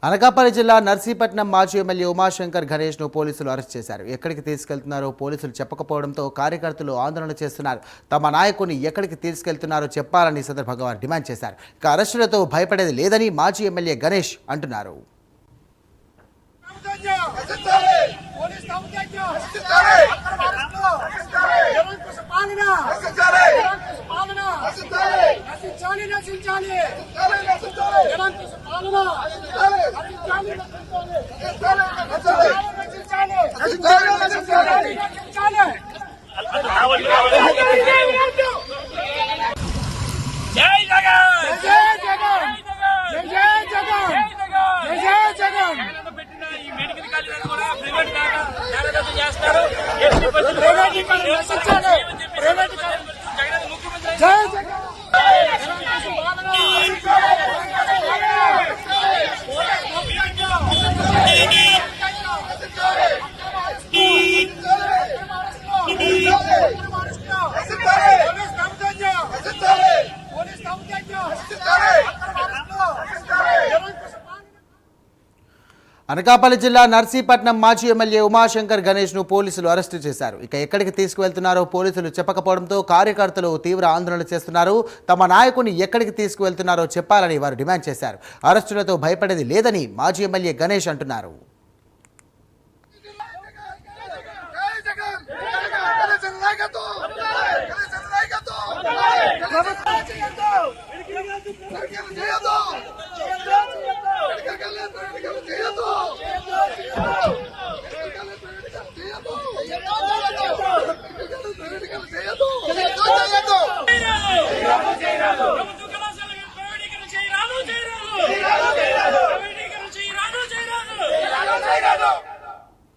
అనకాపల్లి జిల్లా నర్సీపట్నం మాజీ ఎమ్మెల్యే ఉమాశంకర్ గణేష్ ను పోలీసులు అరెస్ట్ చేశారు. ఎక్కడికి తీసుకెళ్తున్నారో పోలీసులు చెప్పకపోవడంతో కార్యకర్తలు ఆందోళన చేస్తున్నారు. తమ నాయకుని ఎక్కడికి తీసుకెళ్తున్నారో చెప్పాలని సందర్భంగా వారు డిమాండ్ చేశారు. ఇక అరెస్టులతో భయపడేది లేదని మాజీ ఎమ్మెల్యే గణేష్ అంటున్నారు. అనకాపల్లి జిల్లా నర్సీపట్నం మాజీ ఎమ్మెల్యే ఉమాశంకర్ గణేష్ ను పోలీసులు అరెస్టు చేశారు. ఇక ఎక్కడికి తీసుకువెళ్తున్నారో పోలీసులు చెప్పకపోవడంతో కార్యకర్తలు తీవ్ర ఆందోళన చేస్తున్నారు. తమ నాయకుని ఎక్కడికి తీసుకువెళ్తున్నారో చెప్పాలని వారు డిమాండ్ చేశారు. అరెస్టులతో భయపడేది లేదని మాజీ ఎమ్మెల్యే గణేష్ అంటున్నారు. చేయొద్దు